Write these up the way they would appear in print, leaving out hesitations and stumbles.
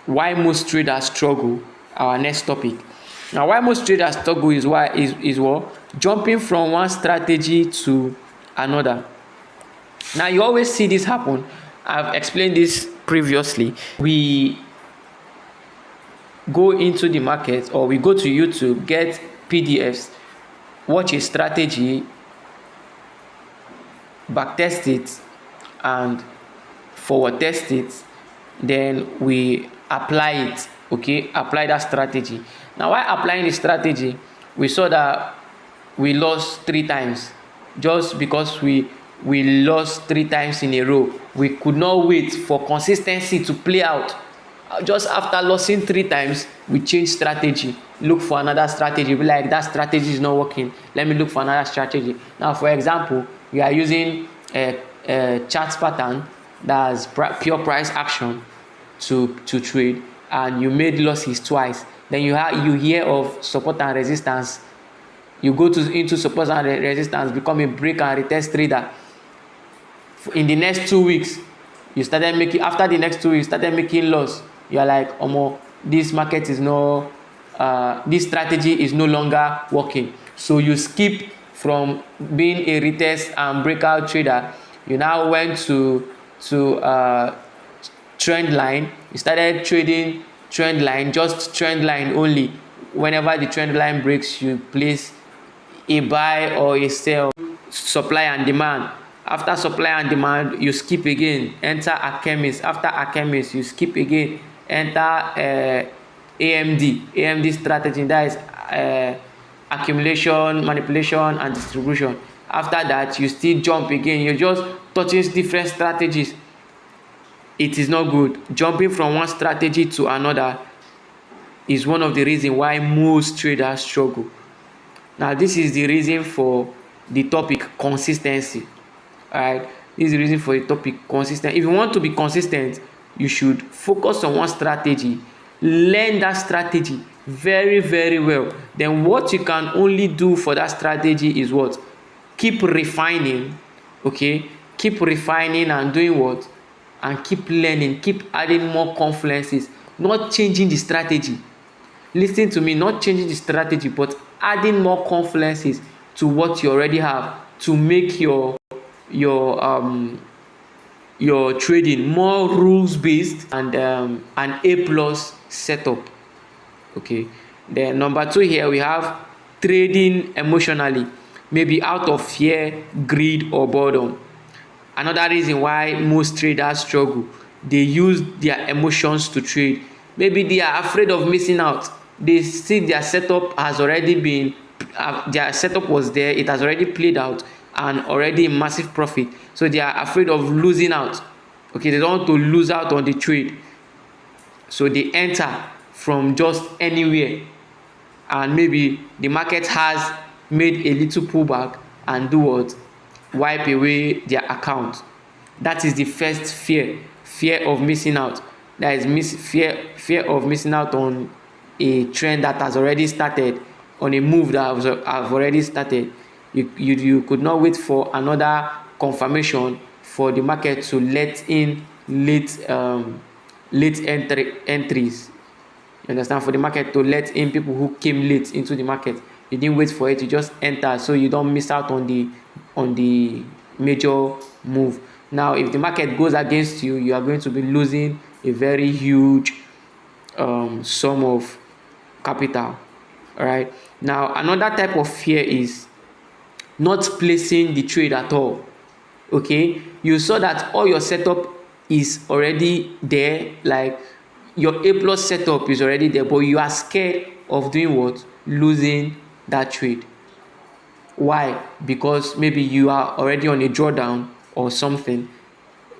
why most traders struggle, our next topic. Now, why most traders struggle is what? Jumping from one strategy to another. Now, you always see this happen. I've explained this previously. We go into the market, or we go to YouTube, get PDFs, watch a strategy, backtest it, and forward test it, then we apply it. Okay, apply that strategy. Now, while applying the strategy, we saw that we lost 3 times, just because we lost 3 times in a row. We could not wait for consistency to play out. Just after losing 3 times, we change strategy, look for another strategy. Be like, that strategy is not working, let me look for another strategy. Now, for example, you are using a chart pattern that's pure price action to trade, and you made losses twice. Then you hear of support and resistance. You go into support and resistance, become a break and retest trader. In the next 2 weeks, you started making, after the next 2 weeks, you started making loss. You are like, omo, this market is no, this strategy is no longer working. So you skip from being a retest and breakout trader. You now went to trend line. You started trading trend line, just trend line only. Whenever the trend line breaks, you place a buy or a sell. Supply and demand. After supply and demand, you skip again, enter Alchemist. After Alchemist, you skip again, enter AMD strategy. That is accumulation, manipulation, and distribution. After that, you still jump again. You're just touching different strategies. It is not good. Jumping from one strategy to another is one of the reasons why most traders struggle. Now, this is the reason for the topic consistency. Alright, this is the reason for the topic consistent. If you want to be consistent, you should focus on one strategy, learn that strategy very, very well. Then what you can only do for that strategy is what? Keep refining. Okay, keep refining and doing what? And keep learning, keep adding more confluences, not changing the strategy. Listen to me, not changing the strategy, but adding more confluences to what you already have to make your trading more rules based and an A+ setup. Okay, then number 2 here we have trading emotionally, maybe out of fear, greed, or boredom. Another reason why most traders struggle, they use their emotions to trade. Maybe they are afraid of missing out. They see their setup has already been, their setup was there, it has already played out, and already massive profit. So they are afraid of losing out. Okay, they don't want to lose out on the trade. So they enter from just anywhere, and maybe the market has made a little pullback and do what? Wipe away their account. That is the first fear of missing out. That is fear of missing out on a trend that has already started, on a move that have already started. You could not wait for another confirmation for the market to let in late entries. You understand? For the market to let in people who came late into the market. You didn't wait for it, you just enter so you don't miss out on the major move. Now, if the market goes against you, you are going to be losing a very huge sum of capital. All right. Now, another type of fear is not placing the trade at all. Okay, you saw that all your setup is already there, like your A+ setup is already there, but you are scared of doing what? Losing that trade. Why? Because maybe you are already on a drawdown or something.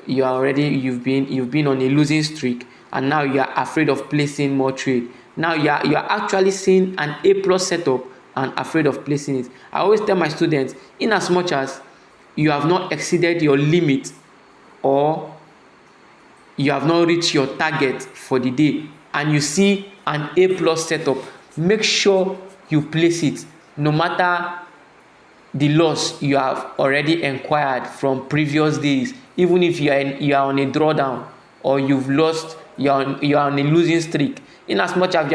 You've been on a losing streak, and now you are afraid of placing more trade. Now you are actually seeing an A+ setup and afraid of placing it. I always tell my students, in as much as you have not exceeded your limit, or you have not reached your target for the day, and you see an A+ setup, make sure you place it, no matter the loss you have already acquired from previous days. Even if you are on a drawdown, or you've lost you're on a losing streak. In as much as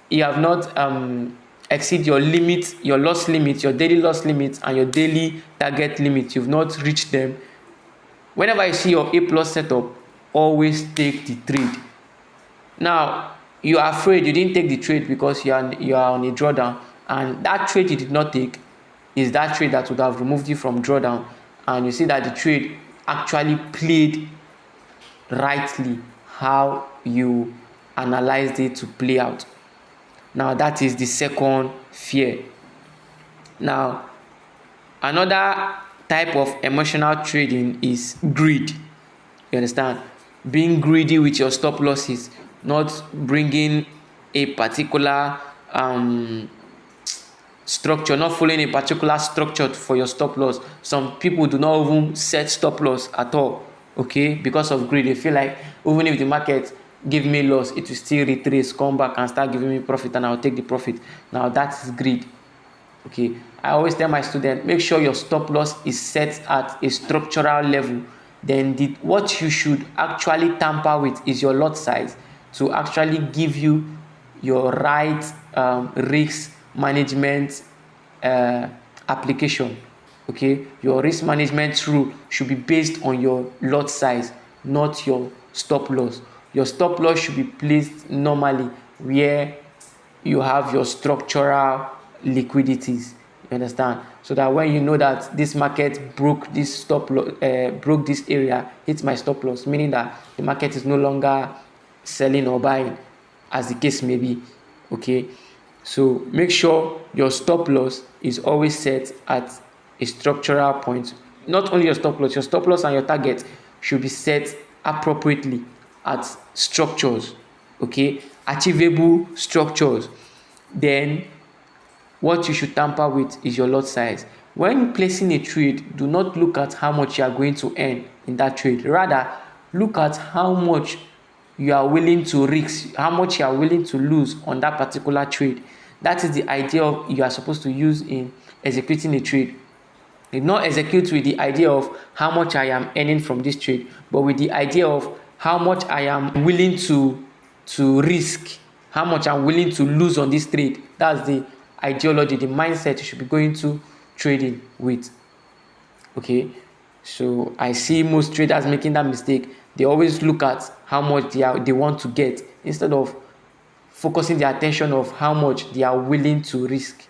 you have not exceed your limit, your loss limit, your daily loss limit, and your daily target limit. You've not reached them. Whenever you see your A plus setup, always take the trade. Now, you are afraid you didn't take the trade because you are on a drawdown, and that trade you did not take is that trade that would have removed you from drawdown, and you see that the trade actually played rightly how you analyzed it to play out. Now, that is the second fear. Now, another type of emotional trading is greed. You understand? Being greedy with your stop losses, not bringing a particular structure, not following a particular structure for your stop loss. Some people do not even set stop loss at all, okay, because of greed. They feel like even if the market give me loss, it will still retrace, come back and start giving me profit, and I'll take the profit. Now, that is greed. Okay, I always tell my students, make sure your stop loss is set at a structural level. Then what you should actually tamper with is your lot size, to actually give you your right risk management application. Okay, your risk management rule should be based on your lot size, not your stop loss. Your stop loss should be placed normally where you have your structural liquidities. You understand? So that when you know that this market broke this broke this area, hits my stop loss, meaning that the market is no longer selling or buying, as the case may be. Okay, so make sure your stop loss is always set at a structural point. Not only your stop loss and your target should be set appropriately at structures. Okay, achievable structures. Then what you should tamper with is your lot size. When placing a trade, do not look at how much you are going to earn in that trade. Rather, look at how much you are willing to risk, how much you are willing to lose on that particular trade. That is the idea you are supposed to use in executing a trade. You not execute with the idea of how much I am earning from this trade, but with the idea of how much I am willing to risk, how much I'm willing to lose on this trade. That's the ideology, the mindset you should be going to trading with. Okay, so I see most traders making that mistake. They always look at how much they want to get, instead of focusing their attention of how much they are willing to risk.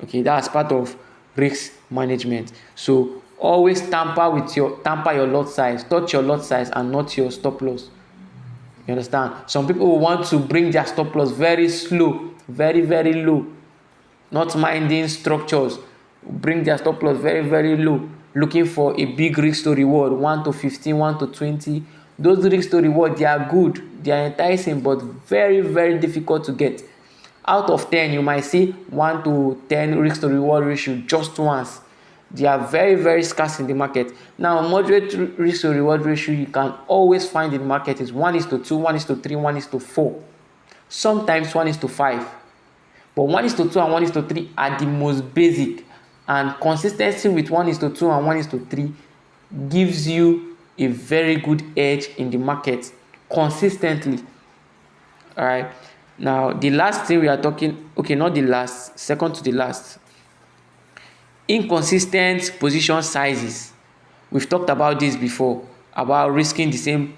Okay, that's part of risk management. So always tamper your lot size, touch your lot size and not your stop loss. You understand? Some people will want to bring their stop loss very slow, very, very low, not minding structures. Bring their stop loss very, very low, looking for a big risk to reward, 1 to 15, 1 to 20. Those risk to reward, they are good, they are enticing, but very, very difficult to get. Out of 10, you might see 1 to 10 risk to reward ratio just once. They are very, very scarce in the market. Now, moderate risk to reward ratio you can always find in the market is 1:2, 1:3, 1:4. Sometimes 1:5. But 1:2 and 1:3 are the most basic, and consistency with 1:2 and 1:3 gives you a very good edge in the market consistently. All right. Now, the last thing we are talking, okay, not the last, second to the last, inconsistent position sizes. We've talked about this before, about risking the same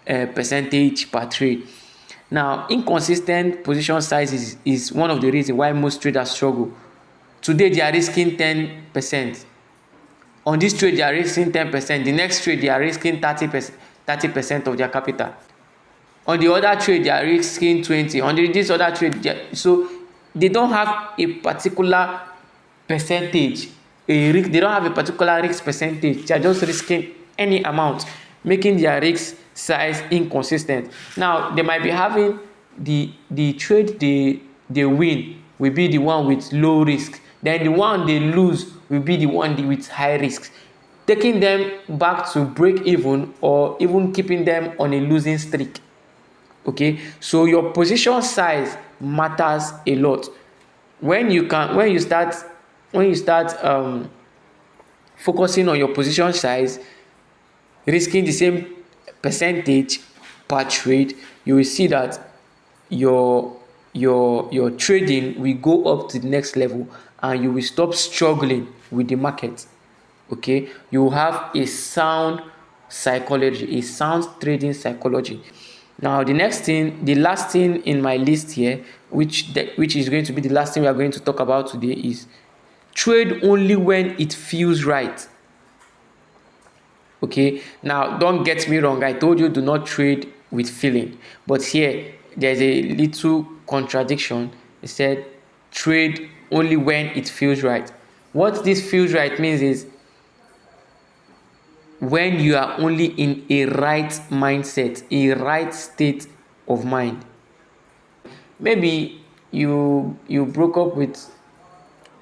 percentage per trade. Now, inconsistent position sizes is one of the reasons why most traders struggle. Today, they are risking 10%. On this trade, they are risking 10%. The next trade, they are risking 30% of their capital. On the other trade, they are risking 20. On this other trade, so they don't have a particular percentage. They don't have a particular risk percentage. They are just risking any amount, making their risk size inconsistent. Now, they might be having the trade they win will be the one with low risk. Then the one they lose will be the one with high risk, taking them back to break even or even keeping them on a losing streak. Okay, so your position size matters a lot. When you start focusing on your position size, risking the same percentage, per trade, you will see that your trading will go up to the next level, and you will stop struggling with the market. Okay, you will have a sound psychology, a sound trading psychology. Now the next thing, the last thing in my list here, which is going to be the last thing we are going to talk about today, is trade only when it feels right. Okay, now don't get me wrong, I told you do not trade with feeling, but here there's a little contradiction. It said trade only when it feels right. What this feels right means is when you are only in a right mindset, a right state of mind. Maybe you broke up with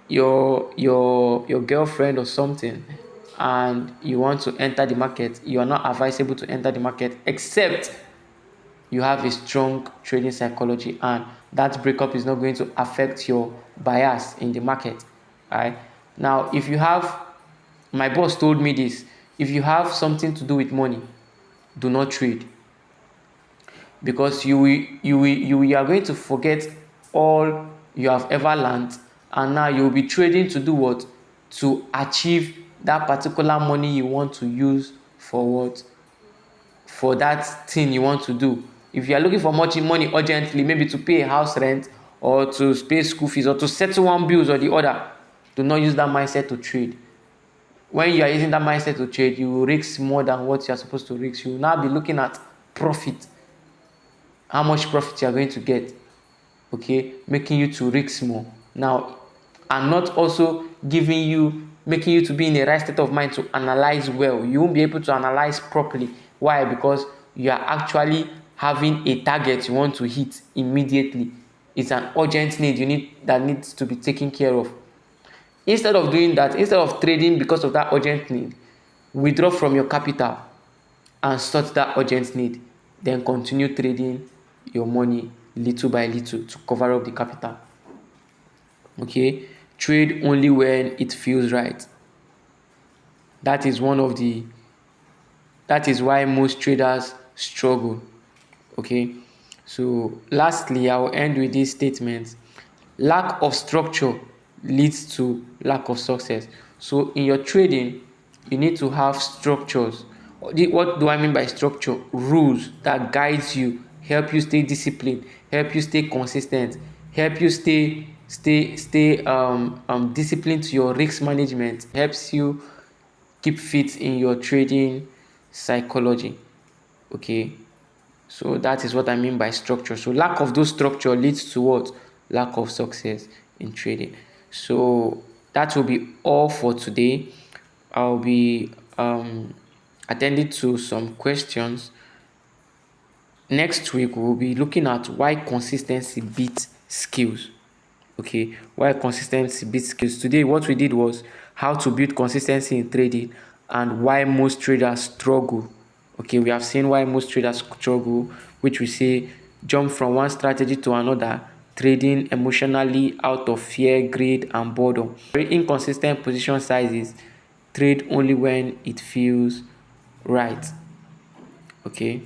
your girlfriend or something, and you want to enter the market. You are not advisable to enter the market except you have a strong trading psychology, and that breakup is not going to affect your bias in the market. Right now, if you have, my boss told me this, if you have something to do with money, do not trade, because you are going to forget all you have ever learned, and now you will be trading to do what? To achieve that particular money you want to use for what? For that thing you want to do. If you are looking for much money urgently, maybe to pay a house rent or to pay school fees or to settle one bills or the other, do not use that mindset to trade. When you are using that mindset to trade, you will risk more than what you are supposed to risk. You will now be looking at profit, how much profit you are going to get, okay, making you to risk more now, and not also making you to be in a right state of mind to analyze well. You won't be able to analyze properly. Why? Because you are actually having a target you want to hit immediately. It's an urgent need that needs to be taken care of. Instead of doing that, instead of trading because of that urgent need, withdraw from your capital and sort that urgent need, then continue trading your money little by little to cover up the capital. Okay, trade only when it feels right. That is why most traders struggle. Okay, so lastly, I will end with this statement: lack of structure leads to lack of success. So in your trading, you need to have structures. What do I mean by structure? Rules that guides you, help you stay disciplined, help you stay consistent, help you stay disciplined to your risk management, helps you keep fit in your trading psychology. Okay, so that is what I mean by structure. So lack of those structure leads to what? Lack of success in trading. So that will be all for today. I'll be attending to some questions. Next week we'll be looking at why consistency beats skills. Okay, why consistency beats skills. Today what we did was how to build consistency in trading and why most traders struggle. Okay, we have seen why most traders struggle, which we say jump from one strategy to another, trading emotionally out of fear, greed, and boredom. Very inconsistent position sizes, trade only when it feels right. Okay.